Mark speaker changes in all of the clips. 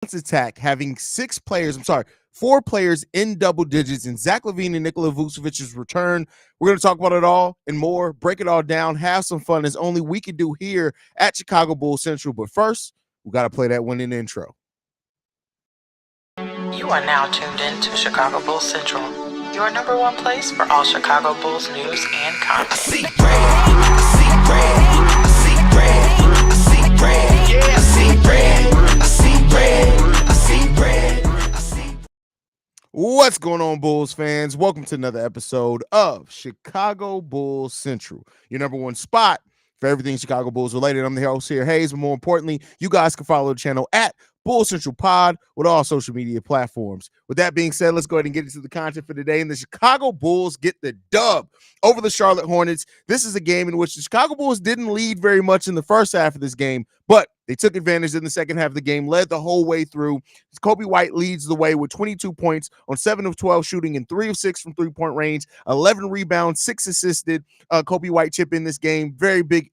Speaker 1: attack having four players in double digits in Zach LaVine and Nikola Vucevic's return. We're going to talk about it all and more, break it all down, have some fun as only we can do here at Chicago Bulls Central. But first, we got to play that winning intro.
Speaker 2: You are now tuned in to Chicago Bulls Central, your number one place for all Chicago Bulls news and content.
Speaker 3: I see red, I see red, I see red, I see red, yeah, I see red, I see red, I see red, I see.
Speaker 1: What's going on, Bulls fans? Welcome to another episode of Chicago Bulls Central, your number one spot for everything Chicago Bulls related. I'm the host here, Haize, but more importantly, you guys can follow the channel at Bull Central Pod with all social media platforms. With that being said, let's go ahead and get into the content for today. And the Chicago Bulls get the dub over the Charlotte Hornets. This is a game in which the Chicago Bulls didn't lead very much in the first half of this game, but they took advantage in the second half of the game, led the whole way through. Coby White leads the way with 22 points on 7 of 12 shooting and 3 of 6 from three-point range, 11 rebounds, 6 assisted. Coby White chip in this game. Very big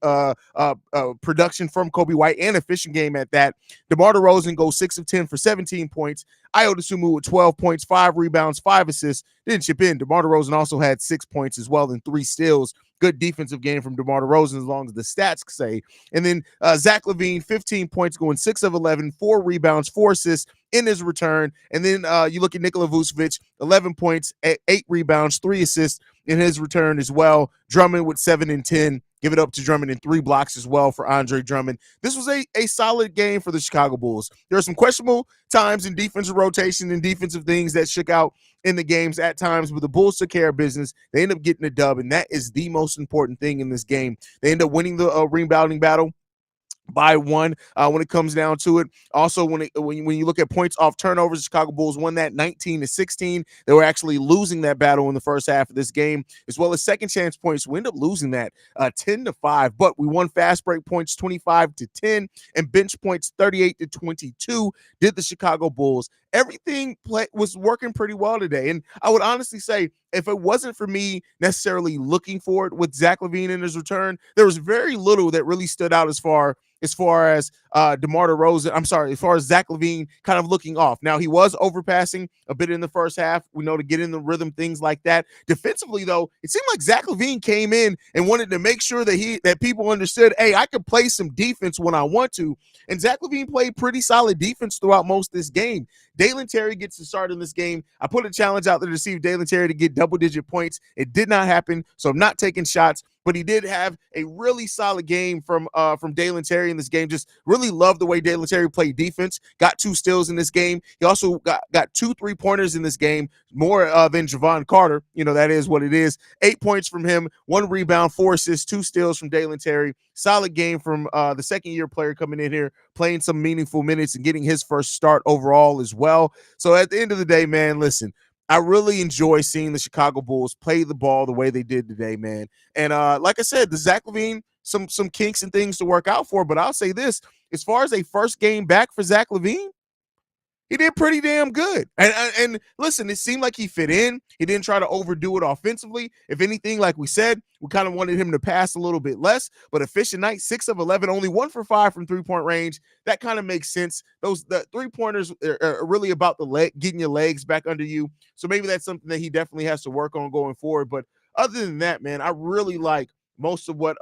Speaker 1: production from Coby White and efficient game at that. DeMar DeRozan goes 6 of 10 for 17 points. Ayo Dosunmu with 12 points, 5 rebounds, 5 assists. Didn't chip in. DeMar DeRozan also had 6 points as well and 3 steals. Good defensive game from DeMar DeRozan, as long as the stats say. And then Zach LaVine, 15 points, going 6 of 11, 4 rebounds, 4 assists in his return. And then you look at Nikola Vucevic, 11 points, 8 rebounds, 3 assists in his return as well. Drummond with 7 and 10. Give it up to Drummond and 3 blocks as well for Andre Drummond. This was a solid game for the Chicago Bulls. There are some questionable times in defensive rotation and defensive things that shook out in the games at times, but the Bulls took care of business. They end up getting a dub, and that is the most important thing in this game. They end up winning the rebounding battle by 1 when it comes down to it. Also, when you look at points off turnovers, the Chicago Bulls won that 19-16. They were actually losing that battle in the first half of this game, as well as second chance points. We end up losing that 10-5, but we won fast break points 25-10 and bench points 38-22. Did the Chicago Bulls. Everything was working pretty well today, and I would honestly say, if it wasn't for me necessarily looking for it with Zach LaVine in his return, there was very little that really stood out as far as DeMar DeRozan, as far as Zach LaVine kind of looking off. Now, he was overpassing a bit in the first half, we know, to get in the rhythm, things like that. Defensively, though, it seemed like Zach LaVine came in and wanted to make sure that people understood, hey, I could play some defense when I want to. And Zach LaVine played pretty solid defense throughout most of this game. Dalen Terry gets the start in this game. I put a challenge out there to see Dalen Terry to get double-digit points. It did not happen, so I'm not taking shots. But he did have a really solid game from Dalen Terry in this game. Just really loved the way Dalen Terry played defense. Got 2 steals in this game. He also got 2 3-pointers in this game, more than Javon Carter. You know, that is what it is. 8 points from him, 1 rebound, 4 assists, 2 steals from Dalen Terry. Solid game from the second-year player coming in here, playing some meaningful minutes and getting his first start overall as well. So at the end of the day, man, listen, I really enjoy seeing the Chicago Bulls play the ball the way they did today, man. And like I said, the Zach LaVine, some kinks and things to work out for. But I'll say this, as far as a first game back for Zach LaVine, he did pretty damn good. And listen, it seemed like he fit in. He didn't try to overdo it offensively. If anything, like we said, we kind of wanted him to pass a little bit less, but efficient night, 6 of 11, only 1 for 5 from three-point range. That kind of makes sense. The three-pointers are really about getting your legs back under you. So maybe that's something that he definitely has to work on going forward. But other than that, man, I really like most of what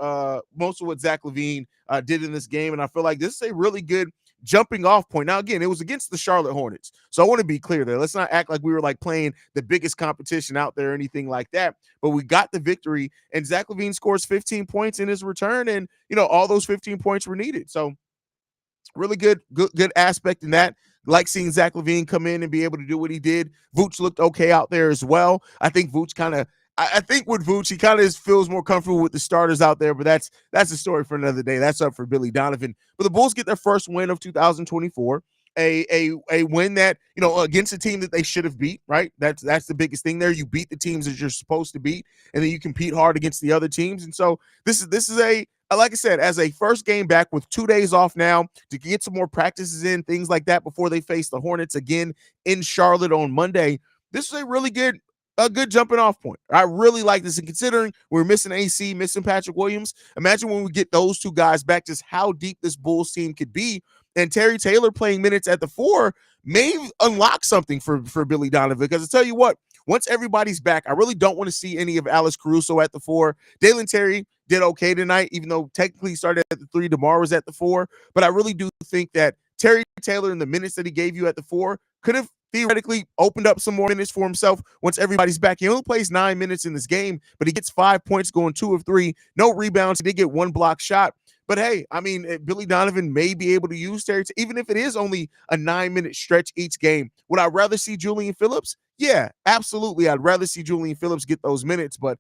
Speaker 1: Zach LaVine did in this game. And I feel like this is a really good jumping off point. Now, again, it was against the Charlotte Hornets. So I want to be clear there. Let's not act like we were like playing the biggest competition out there or anything like that. But we got the victory, and Zach LaVine scores 15 points in his return. And, you know, all those 15 points were needed. So really good aspect in that. Like seeing Zach LaVine come in and be able to do what he did. Vooch looked okay out there as well. I think with Vooch, he kind of feels more comfortable with the starters out there, but that's a story for another day. That's up for Billy Donovan. But the Bulls get their first win of 2024, a win that, you know, against a team that they should have beat, right? That's the biggest thing there. You beat the teams that you're supposed to beat, and then you compete hard against the other teams. And so this is like I said, as a first game back with 2 days off now to get some more practices in, things like that before they face the Hornets again in Charlotte on Monday. This is a good jumping off point. I really like this. And considering we're missing AC, missing Patrick Williams, imagine when we get those 2 guys back, just how deep this Bulls team could be. And Terry Taylor playing minutes at the 4 may unlock something for Billy Donovan. Because I tell you what, once everybody's back, I really don't want to see any of Alex Caruso at the 4. Dalen Terry did okay tonight, even though technically he started at the 3. DeMar was at the 4. But I really do think that Terry Taylor, in the minutes that he gave you at the 4, could have theoretically opened up some more minutes for himself once everybody's back. He only plays 9 minutes in this game, but he gets 5 points, going 2 of 3. No rebounds. He did get 1 block shot. But hey, I mean, Billy Donovan may be able to use Terry, even if it is only a 9-minute stretch each game. Would I rather see Julian Phillips? Yeah, absolutely. I'd rather see Julian Phillips get those minutes, but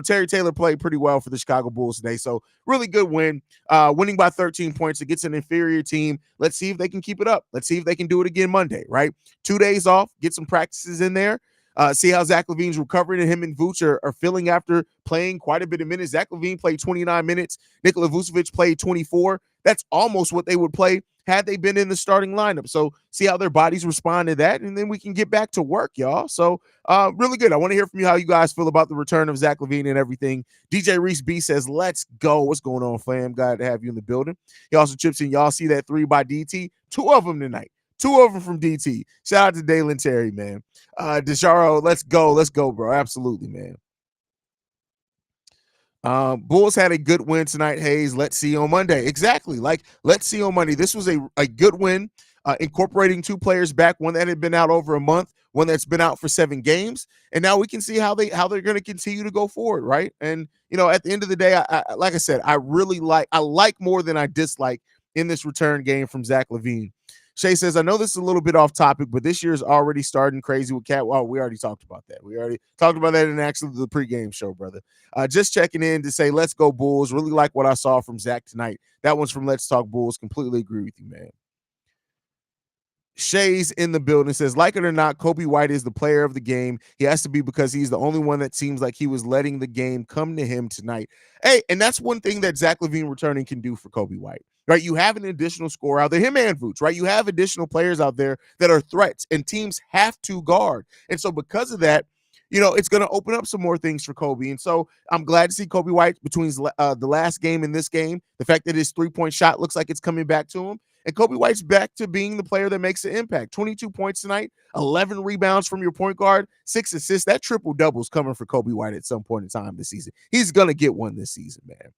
Speaker 1: Terry Taylor played pretty well for the Chicago Bulls today. So really good win, winning by 13 points against an inferior team. Let's see if they can keep it up. Let's see if they can do it again Monday, right? 2 days off, get some practices in there. See how Zach LaVine's recovering, and him and Vooch are feeling after playing quite a bit of minutes. Zach LaVine played 29 minutes. Nikola Vucevic played 24. That's almost what they would play had they been in the starting lineup. So see how their bodies respond to that, and then we can get back to work, y'all. So really good. I want to hear from you how you guys feel about the return of Zach LaVine and everything. DJ Reese B says, let's go. What's going on, fam? Glad to have you in the building. He also chips in, y'all see that 3 by DT? 2 of them tonight. 2 of them from DT. Shout out to Dalen Terry, man. Desharo, let's go. Let's go, bro. Absolutely, man. Bulls had a good win tonight, Haize. Let's see on Monday. Exactly. Like, let's see on Monday. This was a good win, incorporating 2 players back, one that had been out over a month, one that's been out for 7 games. And now we can see how they're going to continue to go forward, right? And, at the end of the day, I like I said, I like more than I dislike in this return game from Zach LaVine. Shay says, I know this is a little bit off topic, but this year is already starting crazy with Cat. Well, we already talked about that. We already talked about that in actually the pregame show, brother. Just checking in to say, let's go Bulls. Really like what I saw from Zach tonight. That one's from Let's Talk Bulls. Completely agree with you, man. Shay's in the building, says, like it or not, Kobe White is the player of the game. He has to be, because he's the only one that seems like he was letting the game come to him tonight. Hey, and that's one thing that Zach LaVine returning can do for Kobe White, right? You have an additional scorer out there, him and Vooch, right? You have additional players out there that are threats, and teams have to guard. And so because of that, it's going to open up some more things for Kobe. And so I'm glad to see Kobe White between the last game and this game. The fact that his 3-point shot looks like it's coming back to him. And Kobe White's back to being the player that makes an impact. 22 points tonight, 11 rebounds from your point guard, 6 assists. That triple-double is coming for Kobe White at some point in time this season. He's going to get one this season, man.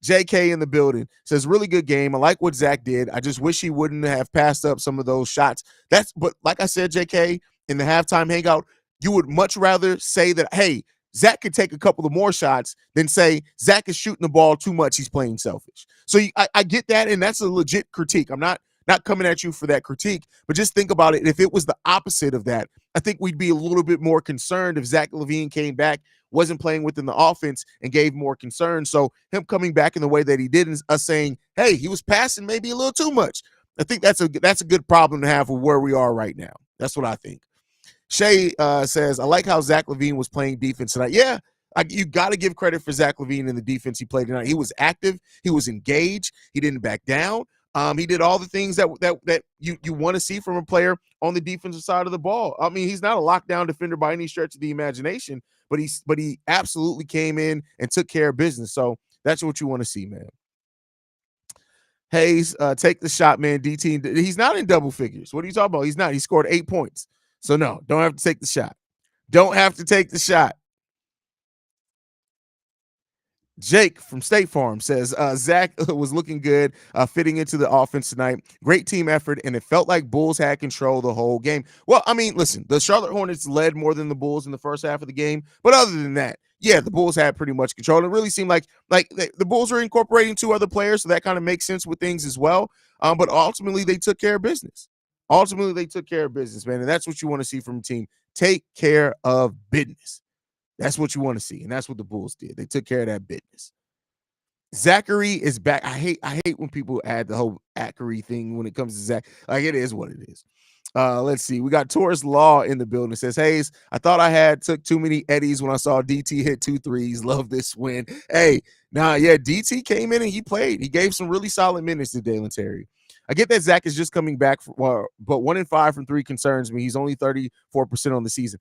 Speaker 1: JK in the building says, really good game. I like what Zach did. I just wish he wouldn't have passed up some of those shots. But like I said, JK, in the halftime hangout, you would much rather say that, hey, Zach could take a couple of more shots than say Zach is shooting the ball too much. He's playing selfish. So I get that, and that's a legit critique. I'm not coming at you for that critique, but just think about it. If it was the opposite of that, I think we'd be a little bit more concerned if Zach LaVine came back, wasn't playing within the offense, and gave more concern. So him coming back in the way that he did, and us saying, hey, he was passing maybe a little too much. I think that's a good problem to have with where we are right now. That's what I think. Shay says, I like how Zach LaVine was playing defense tonight. Yeah, you got to give credit for Zach LaVine and the defense he played tonight. He was active. He was engaged. He didn't back down. He did all the things that you want to see from a player on the defensive side of the ball. I mean, he's not a lockdown defender by any stretch of the imagination, but he absolutely came in and took care of business. So that's what you want to see, man. Haize, take the shot, man. DT, he's not in double figures. What are you talking about? He's not. He scored 8 points. So no, don't have to take the shot. Don't have to take the shot. Jake from State Farm says, Zach was looking good, fitting into the offense tonight. Great team effort, and it felt like Bulls had control the whole game. Well, I mean, listen, the Charlotte Hornets led more than the Bulls in the first half of the game. But other than that, yeah, the Bulls had pretty much control. It really seemed like the Bulls were incorporating 2 other players, so that kind of makes sense with things as well. But ultimately, they took care of business. Ultimately, they took care of business, man, and that's what you want to see from a team. Take care of business. That's what you want to see, and that's what the Bulls did. They took care of that business. Zachary is back. I hate when people add the whole Zachary thing when it comes to Zach. Like, it is what it is. Let's see. We got Taurus Law in the building. It says, Haize, I thought I took too many eddies when I saw DT hit 2 threes. Love this win. Hey, yeah, DT came in and he played. He gave some really solid minutes to Dalen Terry. I get that Zach is just coming back, but 1 in 5 from 3 concerns me. He's only 34% on the season.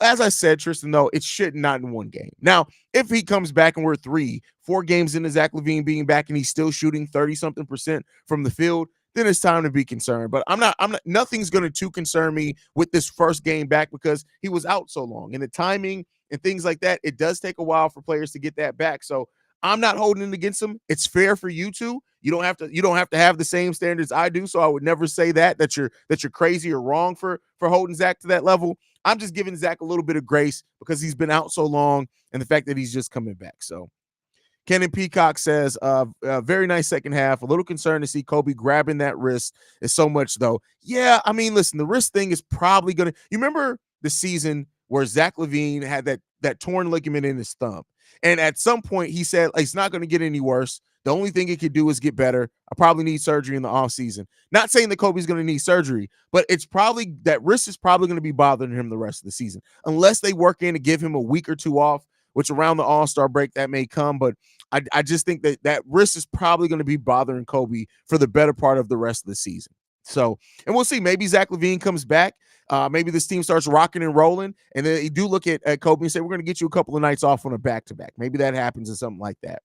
Speaker 1: As I said, Tristan, though, it should not in one game. Now, if he comes back and we're 4 games into Zach LaVine being back and he's still shooting 30-something% from the field, then it's time to be concerned. But I'm not, nothing's going to concern me with this first game back because he was out so long, and the timing and things like that, it does take a while for players to get that back. So I'm not holding it against him. It's fair for you to. You don't have to have the same standards I do. So I would never say that you're crazy or wrong for holding Zach to that level. I'm just giving Zach a little bit of grace because he's been out so long and the fact that he's just coming back. So Kenan Peacock says, very nice second half. A little concerned to see Kobe grabbing that wrist is so much, though. Yeah, I mean, listen, the wrist thing is probably going to – you remember the season where Zach LaVine had that torn ligament in his thumb? And at some point, he said, it's not going to get any worse. The only thing it could do is get better. I probably need surgery in the offseason. Not saying that Kobe's going to need surgery, but it's probably – that wrist is probably going to be bothering him the rest of the season unless they work in to give him a week or two off, which around the All-Star break that may come. But I just think that wrist is probably going to be bothering Kobe for the better part of the rest of the season. So, and we'll see. Maybe Zach LaVine comes back. Maybe this team starts rocking and rolling, and then you do look at Kobe and say, we're going to get you a couple of nights off on a back-to-back. Maybe that happens or something like that.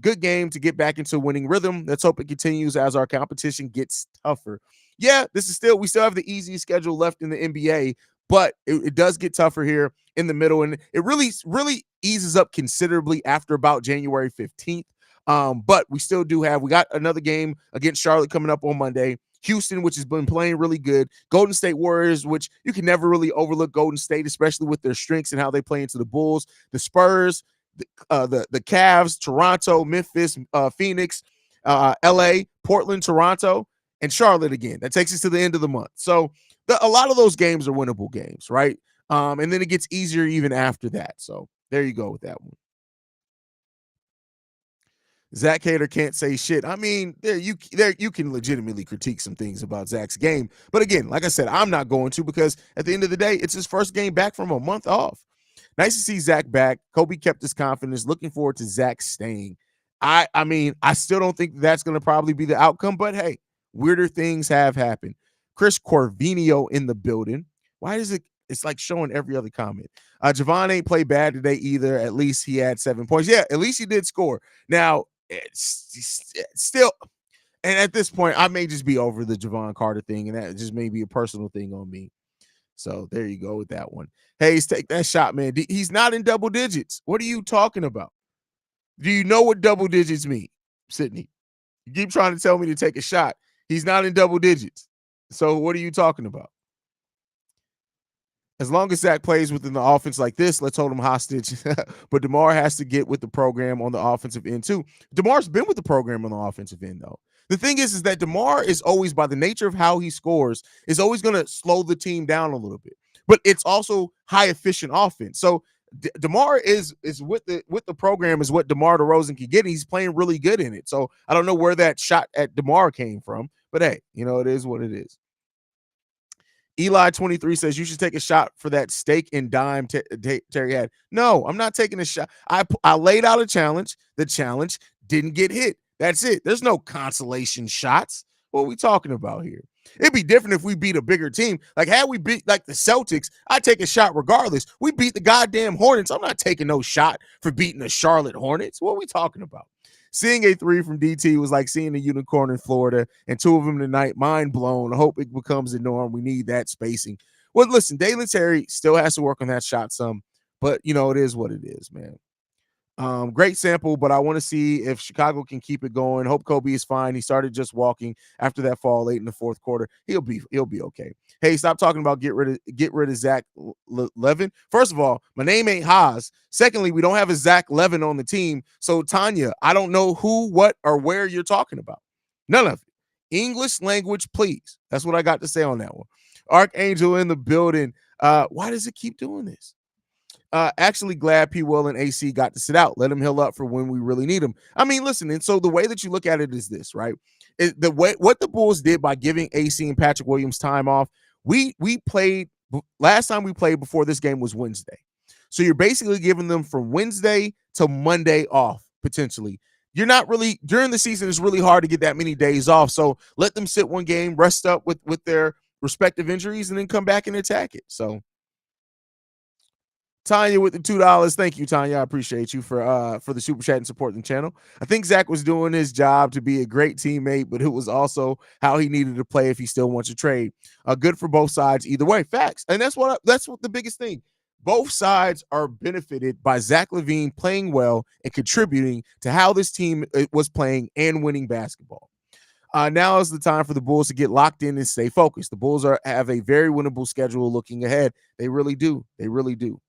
Speaker 1: Good game to get back into winning rhythm. Let's hope it continues as our competition gets tougher. Yeah, we still have the easiest schedule left in the NBA, but it does get tougher here in the middle, and it really eases up considerably after about January 15th. But we still we got another game against Charlotte coming up on Monday. Houston, which has been playing really good. Golden State Warriors, which you can never really overlook Golden State, especially with their strengths and how they play into the Bulls. The Spurs, the Cavs, Toronto, Memphis, Phoenix, LA, Portland, Toronto, and Charlotte again. That takes us to the end of the month. So a lot of those games are winnable games, right? And then it gets easier even after that. So there you go with that one. Zach Hader can't say shit. I mean, you can legitimately critique some things about Zach's game. But again, like I said, I'm not going to, because at the end of the day, it's his first game back from a month off. Nice to see Zach back. Kobe kept his confidence. Looking forward to Zach staying. I mean, I still don't think that's going to probably be the outcome, but hey, weirder things have happened. Chris Corvino in the building. Why is it? It's like showing every other comment. Javon ain't played bad today either. At least he had 7 points. Yeah, at least he did score. Now, it's still, and at this point, I may just be over the Javon Carter thing, and that just may be a personal thing on me. So there you go with that one. Haize, take that shot, man. He's not in double digits. What are you talking about? Do you know what double digits mean, Sydney? You keep trying to tell me to take a shot. He's not in double digits. So what are you talking about? As long as Zach plays within the offense like this, let's hold him hostage. But DeMar has to get with the program on the offensive end too. DeMar's been with the program on the offensive end, though. The thing is that DeMar is always, by the nature of how he scores, is always going to slow the team down a little bit. But it's also high efficient offense. So DeMar is with the program is what DeMar DeRozan can get. He's playing really good in it. So I don't know where that shot at DeMar came from, but hey, it is what it is. Eli 23 says you should take a shot for that steak and dime Terry had. No, I'm not taking a shot. I laid out a challenge. The challenge didn't get hit. That's it. There's no consolation shots. What are we talking about here? It'd be different if we beat a bigger team. Like, had we beat like the Celtics, I'd take a shot regardless. We beat the goddamn Hornets. I'm not taking no shot for beating the Charlotte Hornets. What are we talking about? Seeing a 3 from DT was like seeing a unicorn in Florida, and 2 of them tonight. Mind blown. I hope it becomes the norm. We need that spacing. Well, listen, Dalen Terry still has to work on that shot some, but it is what it is, man. Great sample, but I want to see if Chicago can keep it going. Hope Kobe is fine. He started just walking after that fall late in the fourth quarter. He'll be okay. Hey, stop talking about get rid of Zach Levin. First of all, my name ain't Haize. Secondly, we don't have a Zach Levin on the team. So Tanya, I don't know who, what, or where you're talking about. None of it. English language, please. That's what I got to say on that one. Archangel in the building. Why does it keep doing this? Actually glad P. Will and AC got to sit out. Let him heal up for when we really need him. I mean, listen, and so the way that you look at it is this, right? What the Bulls did by giving AC and Patrick Williams time off, we played last time we played before this game was Wednesday. So you're basically giving them from Wednesday to Monday off, potentially. You're not really, during the season, it's really hard to get that many days off. So let them sit one game, rest up with their respective injuries, and then come back and attack it. So Tanya with the $2. Thank you, Tanya. I appreciate you for the super chat and supporting the channel. I think Zach was doing his job to be a great teammate, but it was also how he needed to play if he still wants to trade. Good for both sides either way. Facts, and that's what the biggest thing. Both sides are benefited by Zach LaVine playing well and contributing to how this team was playing and winning basketball. Now is the time for the Bulls to get locked in and stay focused. The Bulls have a very winnable schedule looking ahead. They really do. They really do.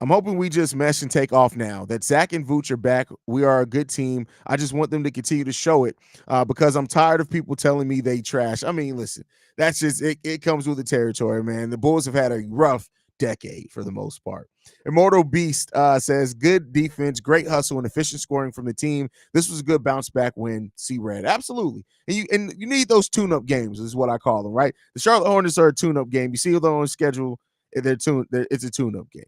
Speaker 1: I'm hoping we just mesh and take off now. That Zach and Vooch are back. We are a good team. I just want them to continue to show it because I'm tired of people telling me they trash. I mean, listen, that's just it comes with the territory, man. The Bulls have had a rough decade for the most part. Immortal Beast says, good defense, great hustle, and efficient scoring from the team. This was a good bounce back win. See red. Absolutely. And you need those tune-up games, is what I call them, right? The Charlotte Hornets are a tune-up game. You see them on schedule, it's a tune-up game.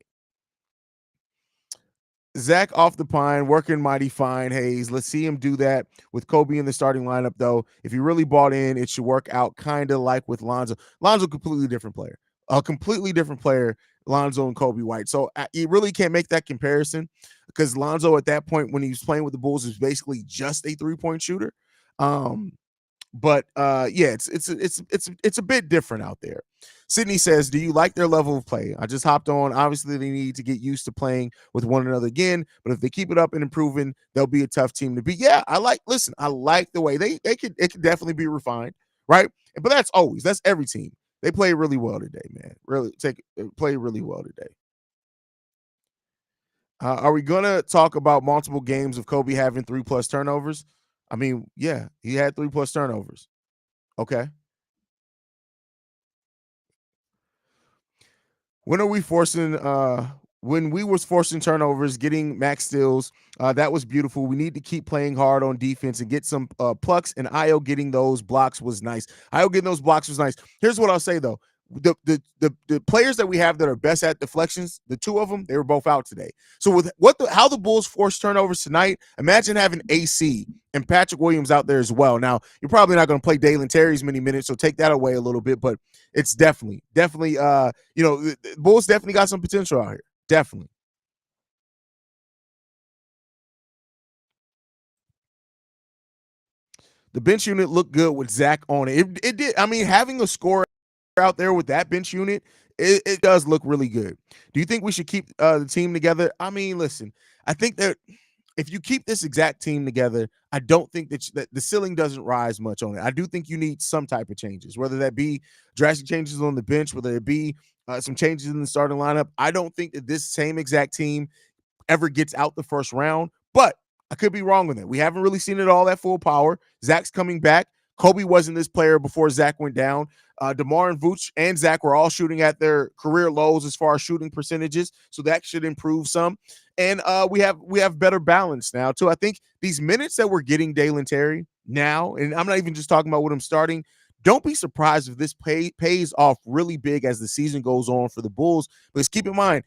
Speaker 1: Zach off the pine, working mighty fine, Haize. Let's see him do that with Kobe in the starting lineup, though. If he really bought in, it should work out kind of like with Lonzo. Lonzo, completely different player. A completely different player, Lonzo and Kobe White. So you really can't make that comparison because Lonzo at that point when he was playing with the Bulls was basically just a three-point shooter. But yeah, it's a bit different out there. Sydney says, do you like their level of play? I just hopped on. Obviously, they need to get used to playing with one another again. But if they keep it up and improving, they'll be a tough team to beat. Yeah, I like the way it could definitely be refined, right? But that's every team. They play really well today, man. Play really well today. Are we gonna talk about multiple games of Kobe having 3+ turnovers? I mean, yeah, he had 3+ turnovers. Okay. When are we forcing when we was forcing turnovers, getting max steals, that was beautiful. We need to keep playing hard on defense and get some plucks, and Io getting those blocks was nice. Io getting those blocks was nice. Here's what I'll say though. The players that we have that are best at deflections, the two of them, they were both out today. So with how the Bulls forced turnovers tonight, imagine having AC and Patrick Williams out there as well. Now, you're probably not going to play Dalen Terry's many minutes, so take that away a little bit, but it's definitely the Bulls definitely got some potential out here. Definitely. The bench unit looked good with Zach on it. It did. I mean, having a scorer out there with that bench unit, it does look really good. Do you think we should keep the team together? I mean, listen, I think that if you keep this exact team together, I don't think that the ceiling doesn't rise much on it. I do think you need some type of changes, whether that be drastic changes on the bench, whether it be some changes in the starting lineup. I don't think that this same exact team ever gets out the first round, but I could be wrong with it. We haven't really seen it all at full power. Zach's coming back. Kobe wasn't this player before Zach went down. DeMar and Vooch and Zach were all shooting at their career lows as far as shooting percentages, so that should improve some. And we have better balance now too. I think these minutes that we're getting Dalen Terry now, and I'm not even just talking about what I'm starting. Don't be surprised if this pays off really big as the season goes on for the Bulls. Because keep in mind,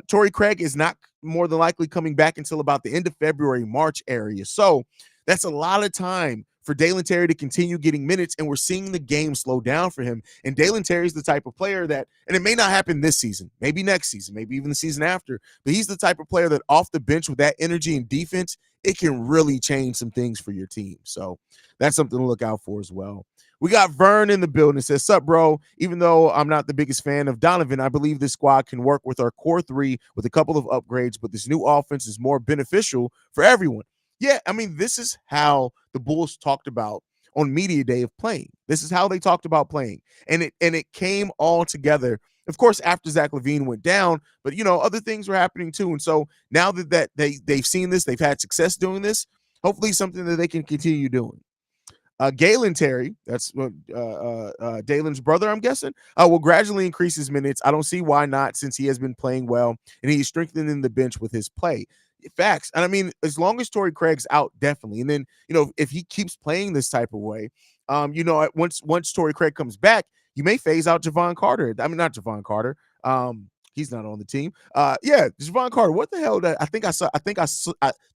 Speaker 1: Torrey Craig is not more than likely coming back until about the end of February, March area. So that's a lot of time for Dalen Terry to continue getting minutes, and we're seeing the game slow down for him. And Dalen Terry's the type of player that, and it may not happen this season, maybe next season, maybe even the season after, but he's the type of player that off the bench with that energy and defense, it can really change some things for your team. So that's something to look out for as well. We got Vern in the building. Says, sup, bro? Even though I'm not the biggest fan of Donovan, I believe this squad can work with our core three with a couple of upgrades, but this new offense is more beneficial for everyone. Yeah, I mean, this is how the Bulls talked about on media day of playing. This is how they talked about playing. And it came all together, of course, after Zach LaVine went down, but other things were happening too. And so now that they've seen this, they've had success doing this, hopefully something that they can continue doing. Galen Terry, that's Dalen's brother, I'm guessing, will gradually increase his minutes. I don't see why not, since he has been playing well and he's strengthening the bench with his play. Facts. And I mean, as long as Torrey Craig's out, definitely. And then, if he keeps playing this type of way, once Torrey Craig comes back, you may phase out Javon Carter. I mean, not Javon Carter. He's not on the team. Yeah, Javon Carter. What the hell? I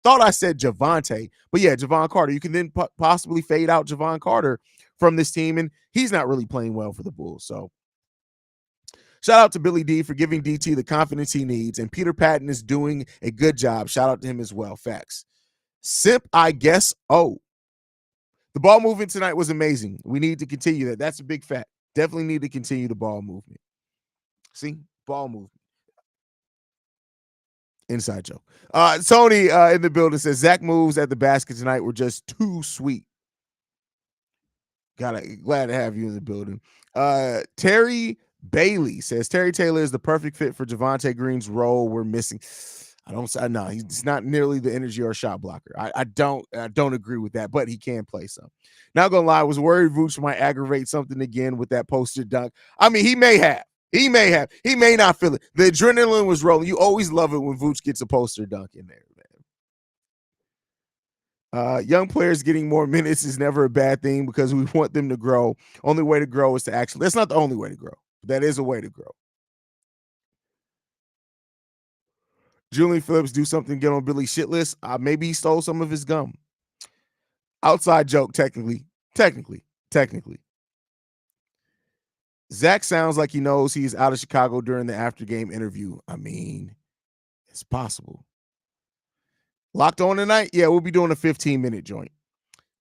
Speaker 1: thought I said Javante, but yeah, Javon Carter. You can then possibly fade out Javon Carter from this team, and he's not really playing well for the Bulls. So Shout out to Billy D for giving DT the confidence he needs, and Peter Patton is doing a good job. Shout out to him as well. Facts. Simp, I guess. Oh, the ball movement tonight was amazing. We need to continue that. That's a big fact. Definitely need to continue the ball movement. See, ball movement. Inside joke. Tony in the building says Zach moves at the basket tonight were just too sweet. Glad to have you in the building. Terry Bailey says Terry Taylor is the perfect fit for Javonte Green's role we're missing. No, he's not nearly the energy or shot blocker. I don't agree with that, but he can play some. Not gonna lie, I was worried Vooch might aggravate something again with that poster dunk. I mean, he may have. He may not feel it. The adrenaline was rolling. You always love it when Vooch gets a poster dunk in there, man. Young players getting more minutes is never a bad thing because we want them to grow. Only way to grow is to actually. That's not the only way to grow. That is a way to grow. Julian Phillips do something, get on Billy's shit list. Maybe he stole some of his gum. Outside joke, technically. Zach sounds like he knows he's out of Chicago during the after game interview. I mean, it's possible. Locked on tonight? Yeah, we'll be doing a 15-minute joint.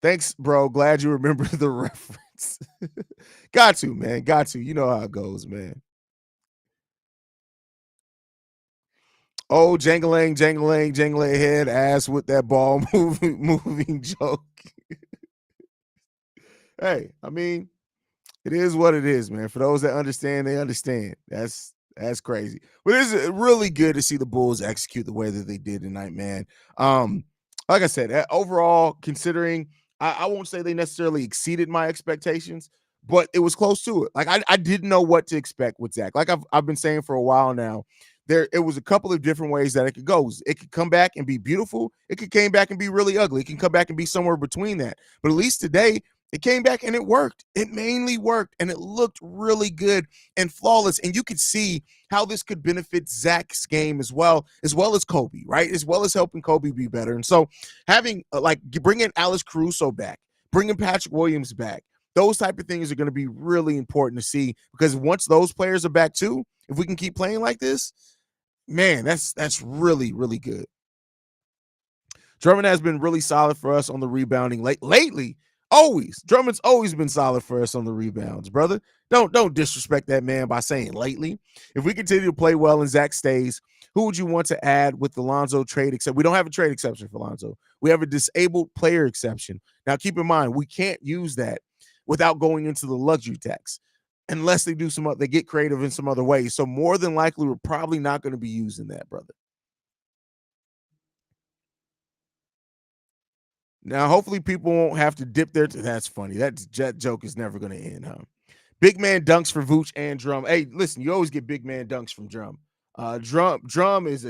Speaker 1: Thanks, bro. Glad you remember the reference. Got to, man. Got to. You know how it goes, man. Oh, jangling head ass with that ball moving joke. Hey, I mean, it is what it is, man. For those that understand, they understand. That's crazy. But it's really good to see the Bulls execute the way that they did tonight, man. Like I said, overall, considering I won't say they necessarily exceeded my expectations, but it was close to it. Like I didn't know what to expect with Zach. Like I've been saying for a while now. It was a couple of different ways that it could go. It could come back and be beautiful. It could came back and be really ugly. It can come back and be somewhere between that. But at least today, it came back and it worked. It mainly worked, and it looked really good and flawless. And you could see how this could benefit Zach's game as well as Kobe, right? As well as helping Kobe be better. And so having bringing Alex Caruso back, bringing Patrick Williams back, those type of things are going to be really important to see, because once those players are back too, if we can keep playing like this, man, that's really, really good. Drummond has been really solid for us on the rebounding lately. Always. Drummond's always been solid for us on the rebounds, brother. Don't disrespect that man by saying lately. If we continue to play well and Zach stays, who would you want to add with the Lonzo trade except we don't have a trade exception for Lonzo. We have a disabled player exception. Now keep in mind, we can't use that without going into the luxury tax, unless they do they get creative in some other ways. So more than likely, we're probably not going to be using that, brother. Now, hopefully people won't have to dip their that's funny. That joke is never going to end, huh? Big man dunks for Vooch and Drum. Hey, listen, you always get big man dunks from Drum. Drum is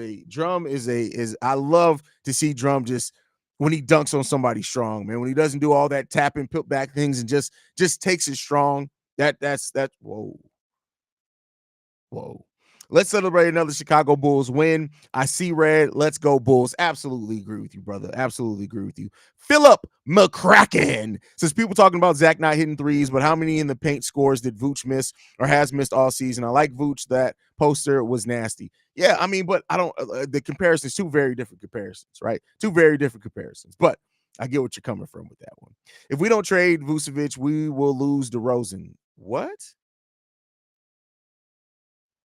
Speaker 1: I love to see Drum just when he dunks on somebody strong, man. When he doesn't do all that tapping, put back things and just takes it strong. That's whoa. Let's celebrate another Chicago Bulls win. I see red. Let's go Bulls. Absolutely agree with you, brother. Absolutely agree with you. Philip McCracken says people talking about Zach not hitting threes, but how many in the paint scores did Vooch miss or has missed all season? I like Vooch. That poster was nasty. Yeah, I mean, but I don't. The comparisons, two very different comparisons, right? Two very different comparisons. But I get what you're coming from with that one. If we don't trade Vucevic, we will lose DeRozan. What?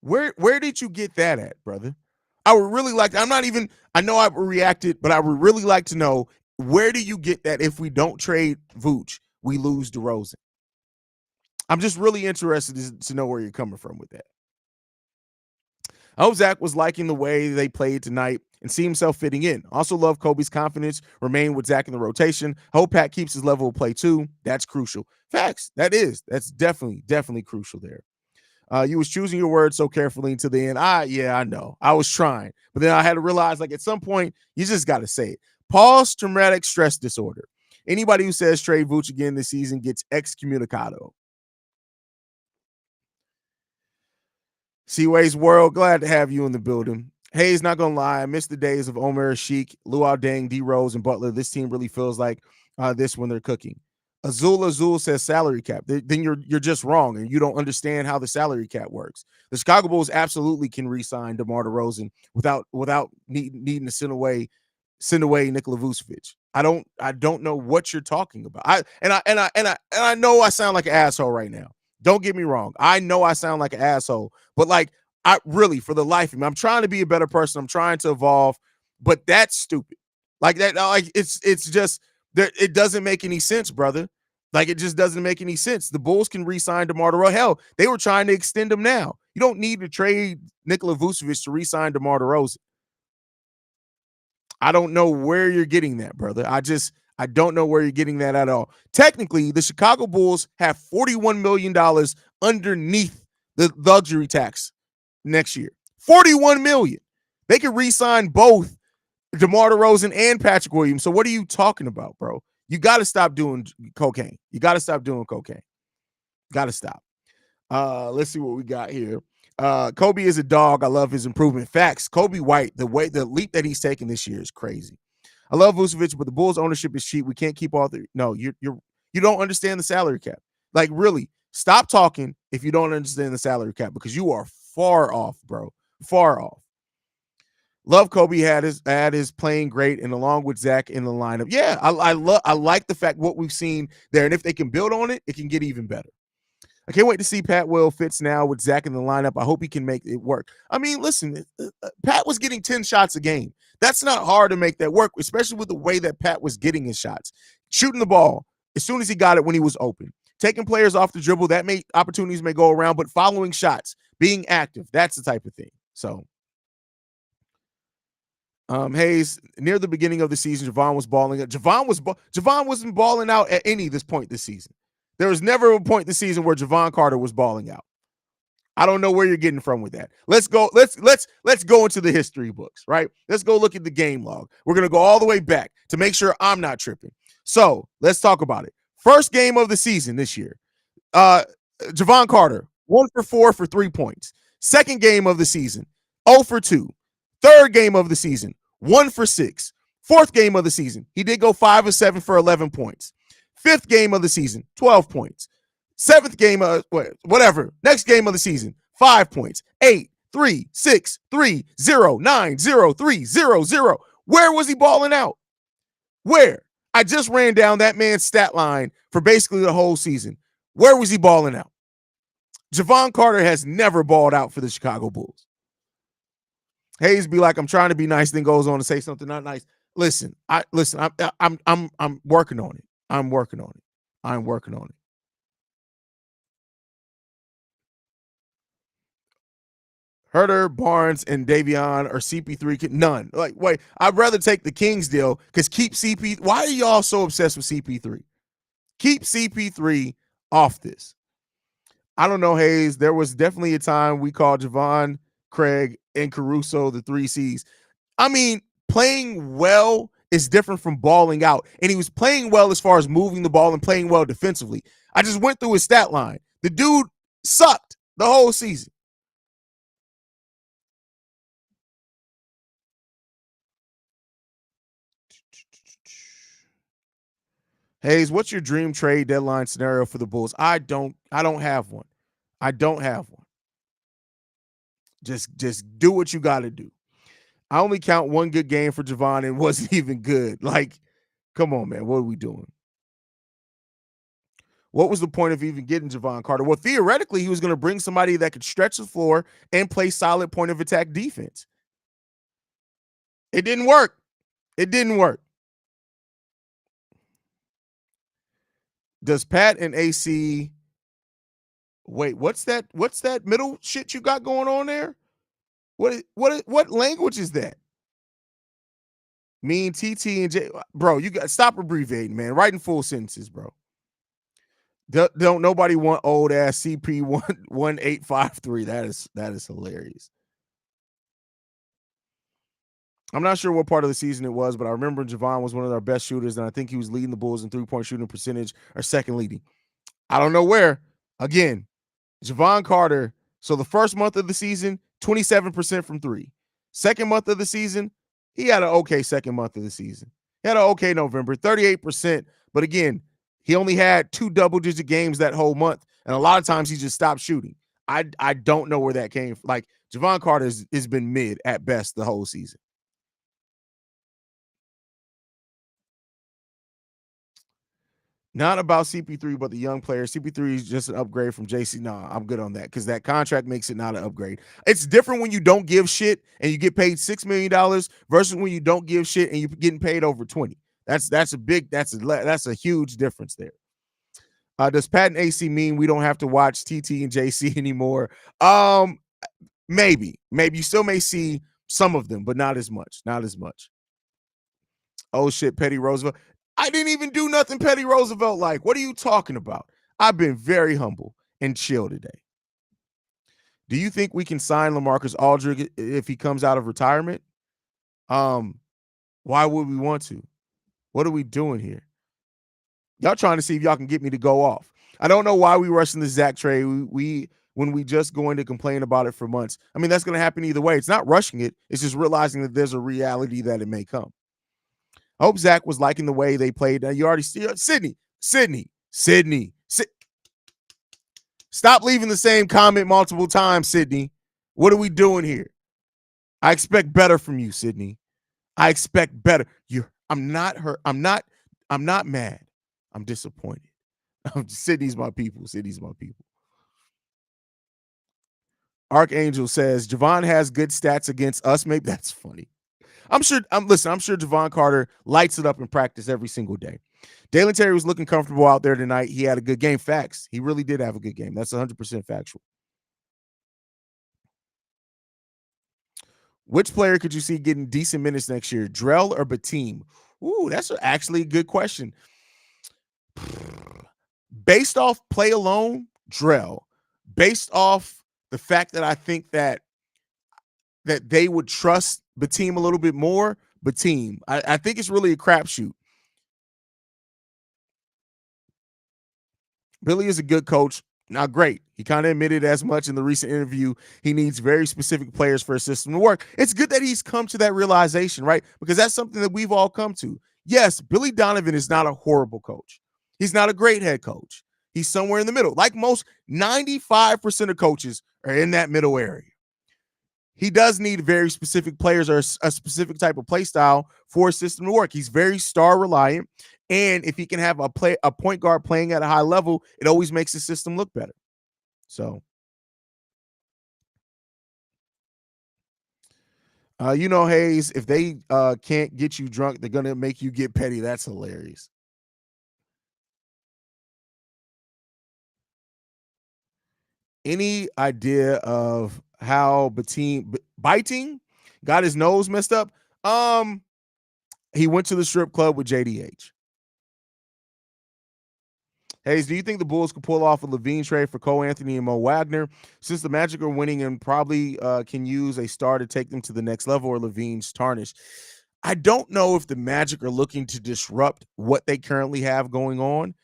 Speaker 1: Where did you get that at, brother? I would really like to, I know I reacted, but I would really like to know, where do you get that if we don't trade Vooch, we lose DeRozan? I'm just really interested to know where you're coming from with that. I hope Zach was liking the way they played tonight and see himself fitting in. Also love Kobe's confidence, remain with Zach in the rotation. Hope Pat keeps his level of play too. That's crucial. Facts. That's definitely crucial there. You was choosing your words so carefully until the end. I know. I was trying. But then I had to realize, at some point, you just got to say it. Post-traumatic stress disorder. Anybody who says trade Vooch again this season gets excommunicado. Seaway's World, glad to have you in the building. Haize, not going to lie, I miss the days of Omer Sheik, Luol Deng, D Rose, and Butler. This team really feels like this when they're cooking. Azul says salary cap. Then you're just wrong, and you don't understand how the salary cap works. The Chicago Bulls absolutely can re-sign DeMar DeRozan without needing to send away Nikola Vucevic. I don't know what you're talking about. I know I sound like an asshole right now. Don't get me wrong. I know I sound like an asshole, but like I really, for the life of me, I'm trying to be a better person. I'm trying to evolve, but that's stupid. Like that, like it's just there. It doesn't make any sense, brother. Like it just doesn't make any sense. The Bulls can re-sign DeMar DeRozan. Hell, they were trying to extend him now. You don't need to trade Nikola Vucevic to re-sign DeMar DeRozan. I don't know where you're getting that, brother. I don't know where you're getting that at all. Technically, the Chicago Bulls have $41 million underneath the luxury tax next year. $41 million. They could re-sign both DeMar DeRozan and Patrick Williams. So what are you talking about, bro? You got to stop doing cocaine. You got to stop doing cocaine. Got to stop. Let's see what we got here. Kobe is a dog. I love his improvement. Facts. Kobe White, the leap that he's taken this year is crazy. I love Vucevic, but the Bulls' ownership is cheap. We can't keep all the. No, you don't understand the salary cap. Like really, stop talking if you don't understand the salary cap because you are far off, bro. Far off. Love Kobe had his playing great, and along with Zach in the lineup. Yeah, I like the fact what we've seen there, and if they can build on it, it can get even better. I can't wait to see Pat Will fits now with Zach in the lineup. I hope he can make it work. I mean, listen, Pat was getting 10 shots a game. That's not hard to make that work, especially with the way that Pat was getting his shots. Shooting the ball as soon as he got it when he was open. Taking players off the dribble, opportunities may go around, but following shots, being active, that's the type of thing. So, Haize, near the beginning of the season, Javon was balling. Javon wasn't balling out at any this point this season. There was never a point this season where Javon Carter was balling out. I don't know where you're getting from with that. Let's go into the history books, right? Let's go look at the game log. We're gonna go all the way back to make sure I'm not tripping. So let's talk about it. First game of the season this year. Javon Carter, 1 for 4 for 3 points. Second game of the season, 0 for 2. Third game of the season, 1 for 6. Fourth game of the season, he did go 5 of 7 for 11 points. Fifth game of the season, 12 points. Seventh game, whatever. Next game of the season, 5 points. 8, 3, 6, 3, 0, 9, 0, 3, 0, 0. Where was he balling out? Where? I just ran down that man's stat line for basically the whole season. Where was he balling out? Javon Carter has never balled out for the Chicago Bulls. Haize be like, I'm trying to be nice, then goes on to say something not nice. Listen, I'm working on it. I'm working on it. Herter, Barnes, and Davion or CP3. None. Like, wait, I'd rather take the Kings deal because keep CP. Why are y'all so obsessed with CP3? Keep CP3 off this. I don't know, Haize. There was definitely a time we called Javon, Craig, and Caruso the 3 Cs. I mean, playing well is different from balling out. And he was playing well as far as moving the ball and playing well defensively. I just went through his stat line. The dude sucked the whole season. Haize, what's your dream trade deadline scenario for the Bulls? I don't have one. I don't have one. Just do what you got to do. I only count one good game for Javon and it wasn't even good. Like, come on, man. What are we doing? What was the point of even getting Javon Carter? Well, theoretically, he was going to bring somebody that could stretch the floor and play solid point of attack defense. It didn't work. It didn't work. Does Pat and AC wait, what's that middle shit you got going on there? What language is that? Me and TT and J, bro, you got stop abbreviating, man. Writing full sentences, bro. Don't nobody want old ass CP 1853. That is hilarious. I'm not sure what part of the season it was, but I remember Javon was one of our best shooters, and I think he was leading the Bulls in 3-point shooting percentage or second leading. I don't know where. Again, Javon Carter. So the first month of the season, 27% from 3. Second month of the season, he had an okay second month of the season. He had an okay November, 38%. But again, He only had 2 double-digit games that whole month, and a lot of times he just stopped shooting. I don't know where that came from. Like, Javon Carter has been mid at best the whole season. Not about CP3, but the young player. CP3 is just an upgrade from JC. Nah, I'm good on that because that contract makes it not an upgrade. It's different when you don't give shit and you get paid $6 million versus when you don't give shit and you're getting paid over 20. That's a huge difference there. Does Pat and AC mean we don't have to watch TT and JC anymore? Maybe you still may see some of them, but not as much. Not as much. Oh shit, Petty Roosevelt. I didn't even do nothing Petty Roosevelt like. What are you talking about? I've been very humble and chill today. Do you think we can sign LaMarcus Aldridge if he comes out of retirement? Why would we want to? What are we doing here? Y'all trying to see if y'all can get me to go off. I don't know why we rushing the Zach trade. We when we just going to complain about it for months. I mean, that's going to happen either way. It's not rushing it. It's just realizing that there's a reality that it may come. I hope Zach was liking the way they played. Now you already see Sydney. Stop leaving the same comment multiple times, Sydney. What are we doing here? I expect better from you, Sydney. I expect better. I'm not hurt. I'm not mad. I'm disappointed. Sydney's my people. Sydney's my people. Archangel says Javon has good stats against us. Maybe that's funny. I'm sure Javon Carter lights it up in practice every single day. Dalen Terry was looking comfortable out there tonight. He had a good game. Facts. He really did have a good game. That's 100% factual. Which player could you see getting decent minutes next year, Drell or Bateem? Ooh, that's actually a good question. Based off play alone, Drell. Based off the fact that I think that they would trust Bateem a little bit more, Bateem. I think it's really a crapshoot. Billy is a good coach. Now, great. He kind of admitted as much in the recent interview. He needs very specific players for a system to work. It's good that he's come to that realization, right? Because that's something that we've all come to. Yes, Billy Donovan is not a horrible coach. He's not a great head coach. He's somewhere in the middle. Like most 95% of coaches are in that middle area. He does need very specific players or a specific type of play style for a system to work. He's very star reliant. And if he can have a point guard playing at a high level, it always makes the system look better. So, Haize, if they can't get you drunk, they're going to make you get petty. That's hilarious. Any idea of how biting got his nose messed up? He went to the strip club with JDH. Haize, do you think the Bulls could pull off a LaVine trade for Cole Anthony and Mo Wagner? Since the Magic are winning and probably can use a star to take them to the next level, or LaVine's tarnish. I don't know if the Magic are looking to disrupt what they currently have going on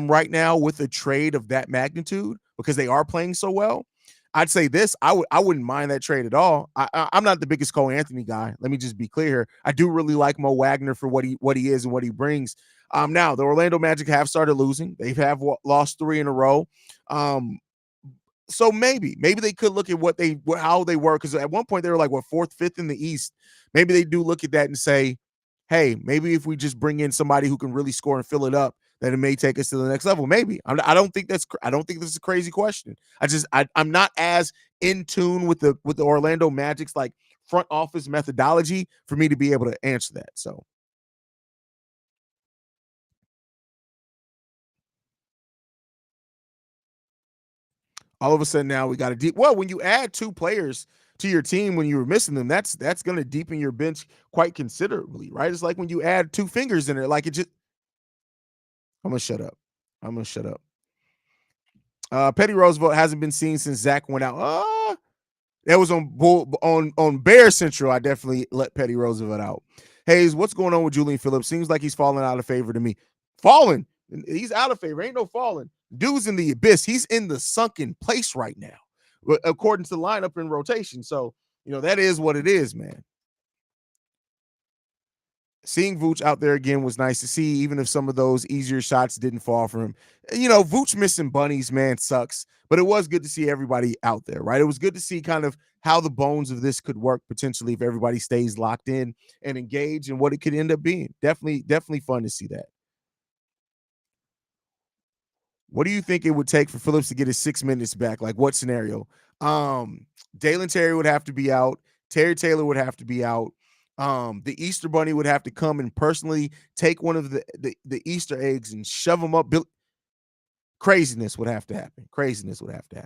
Speaker 1: right now with a trade of that magnitude because they are playing so well. I'd say this, I wouldn't mind that trade at all. I'm not the biggest Cole Anthony guy. Let me just be clear here. I do really like Mo Wagner for what he is and what he brings. Now the Orlando Magic have started losing. They have lost 3 in a row. So maybe they could look at how they were, because at one point they were like 4th, 5th in the East. Maybe they do look at that and say, hey, maybe if we just bring in somebody who can really score and fill it up, that it may take us to the next level. Maybe. I don't think this is a crazy question. I'm not as in tune with the Orlando Magic's like front office methodology for me to be able to answer that. So all of a sudden now we got to when you add 2 players to your team when you were missing them, that's going to deepen your bench quite considerably, right? It's like when you add 2 fingers in there, like it just. I'm gonna shut up. Petty Roosevelt hasn't been seen since Zach went out. That was on Bear Central. I definitely let Petty Roosevelt out. Haize, what's going on with Julian Phillips? Seems like he's falling out of favor to me. Falling? He's out of favor. Ain't no falling. Dude's in the abyss. He's in the sunken place right now, according to the lineup in rotation. So, that is what it is, man. Seeing Vooch out there again was nice to see, even if some of those easier shots didn't fall for him. Vooch missing bunnies, man, sucks. But it was good to see everybody out there, right? It was good to see kind of how the bones of this could work potentially if everybody stays locked in and engaged and what it could end up being. Definitely fun to see that. What do you think it would take for Phillips to get his 6 minutes back? Like what scenario? Dalen Terry would have to be out. Terry Taylor would have to be out. The Easter Bunny would have to come and personally take one of the Easter eggs and shove them up. Craziness would have to happen. Craziness would have to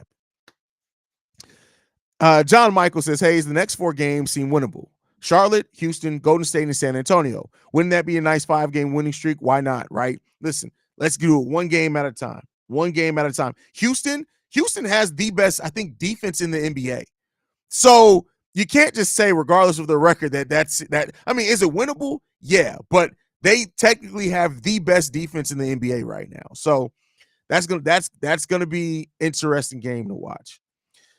Speaker 1: happen. John Michael says, Haize, the next 4 games seem winnable. Charlotte, Houston, Golden State, and San Antonio. Wouldn't that be a nice 5-game winning streak? Why not, right? Listen, let's do it one game at a time. One game at a time. Houston has the best, I think, defense in the NBA. So you can't just say, regardless of the record, that's. I mean, is it winnable? Yeah, but they technically have the best defense in the NBA right now. So that's gonna be interesting game to watch.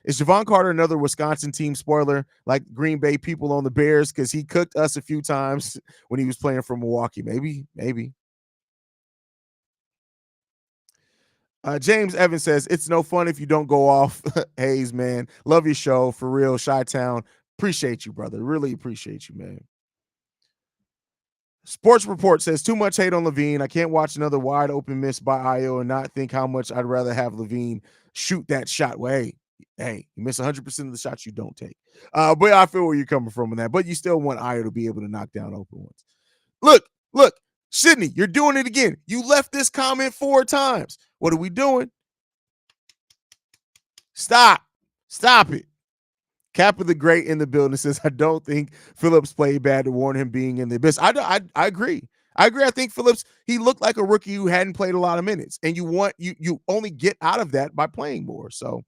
Speaker 1: Is Javon Carter another Wisconsin team spoiler like Green Bay people on the Bears? Because he cooked us a few times when he was playing for Milwaukee. Maybe. James Evans says, it's no fun if you don't go off. Haize, man. Love your show. For real, Chi-Town. Appreciate you, brother. Really appreciate you, man. Sports Report says, too much hate on LaVine. I can't watch another wide open miss by Io and not think how much I'd rather have LaVine shoot that shot. Well, hey, you miss 100% of the shots you don't take. But I feel where you're coming from on that. But you still want Io to be able to knock down open ones. Look, Sydney, you're doing it again. You left this comment 4 times. What are we doing? Stop it. Kappa the Great in the building says, I don't think Phillips played bad to warn him being in the abyss. I agree. I think Phillips, he looked like a rookie who hadn't played a lot of minutes. And you only get out of that by playing more. So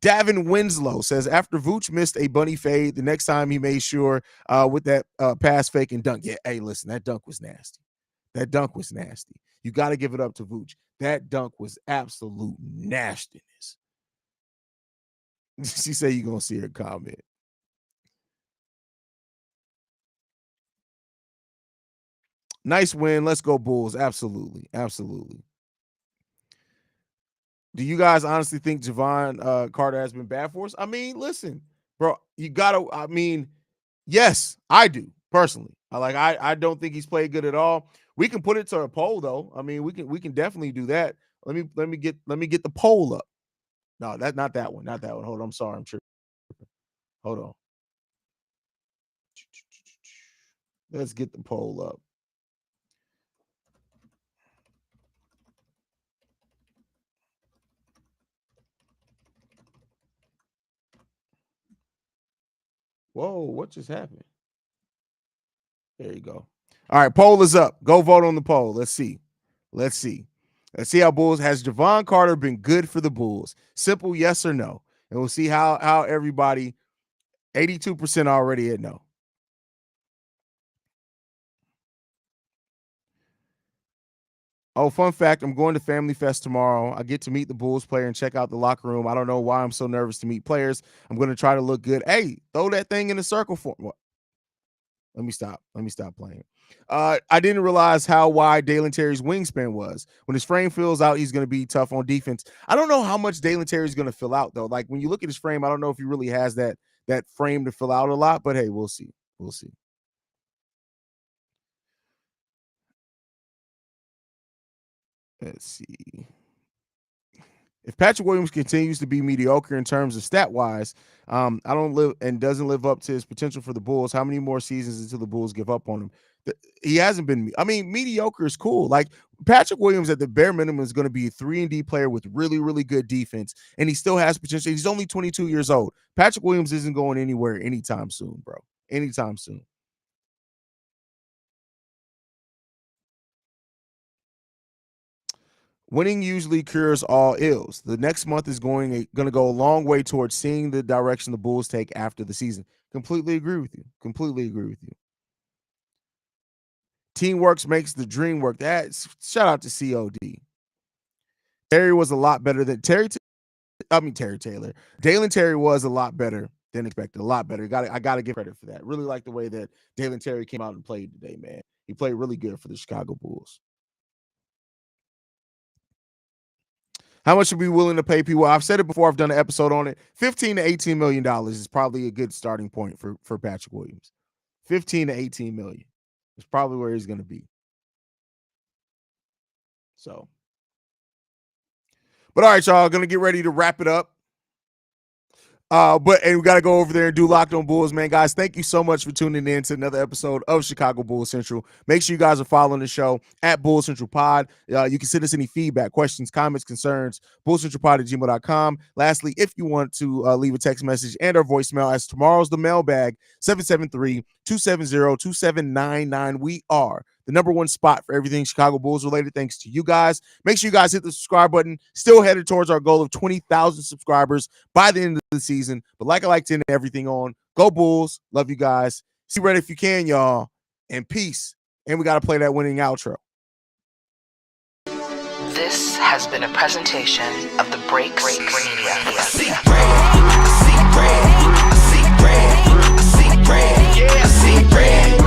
Speaker 1: Davin Winslow says, after Vooch missed a bunny fade, the next time he made sure with that pass fake and dunk. Yeah, hey, listen, that dunk was nasty. You got to give it up to Vooch. That dunk was absolute nastiness. She said you're going to see her comment. Nice win. Let's go Bulls. Absolutely. Do you guys honestly think Javon Carter has been bad for us? I mean, listen, bro, yes, I do personally. I don't think he's played good at all. We can put it to a poll though. I mean, we can definitely do that. Let me get the poll up. No, that's not that one. Hold on. I'm sorry. I'm tripping. Hold on. Let's get the poll up. Whoa, what just happened? There you go. All right, poll is up. Go vote on the poll. Let's see how Bulls has Javon Carter been good for the Bulls? Simple yes or no. And we'll see how everybody 82% already at no. Oh, fun fact, I'm going to Family Fest tomorrow. I get to meet the Bulls player and check out the locker room. I don't know why I'm so nervous to meet players. I'm going to try to look good. Hey, throw that thing in a circle for me. Let me stop playing. I didn't realize how wide Dalen Terry's wingspan was. When his frame fills out, he's going to be tough on defense. I don't know how much Dalen Terry's going to fill out, though. Like, when you look at his frame, I don't know if he really has that frame to fill out a lot. But, hey, we'll see. Let's see. If Patrick Williams continues to be mediocre in terms of stat-wise, doesn't live up to his potential for the Bulls, how many more seasons until the Bulls give up on him? He hasn't been. I mean, mediocre is cool. Like, Patrick Williams at the bare minimum is going to be a 3-and-D player with really, really good defense, and he still has potential. He's only 22 years old. Patrick Williams isn't going anywhere anytime soon, bro. Anytime soon. Winning usually cures all ills. The next month is going to go a long way towards seeing the direction the Bulls take after the season. Completely agree with you. Teamwork makes the dream work. Shout out to COD. Terry was a lot better than Terry Taylor. Dalen Terry was a lot better than expected. A lot better. I got to give credit for that. Really like the way that Dalen Terry came out and played today, man. He played really good for the Chicago Bulls. How much should we be willing to pay people? I've said it before. I've done an episode on it. $15 to $18 million is probably a good starting point for Patrick Williams. 15 to 18 million is probably where he's going to be. So, but all right, y'all, going to get ready to wrap it up. And we got to go over there and do Locked On Bulls, man. Guys, thank you so much for tuning in to another episode of Chicago Bulls Central. Make sure you guys are following the show at Bulls Central Pod. You can send us any feedback, questions, comments, concerns, bullscentralpod@gmail.com. Lastly, if you want to leave a text message and our voicemail, as tomorrow's the mailbag, 773-270-2799. We are the number one spot for everything Chicago Bulls related, thanks to you guys. Make sure you guys hit the subscribe button. Still headed towards our goal of 20,000 subscribers by the end of the season. But like I like to end everything on, go Bulls. Love you guys. See Red if you can, y'all. And peace. And we got to play that winning outro.
Speaker 2: This has been a presentation of the Breaks Media.
Speaker 3: I see bread, I see bread, I see bread, I see bread, yeah, I see bread.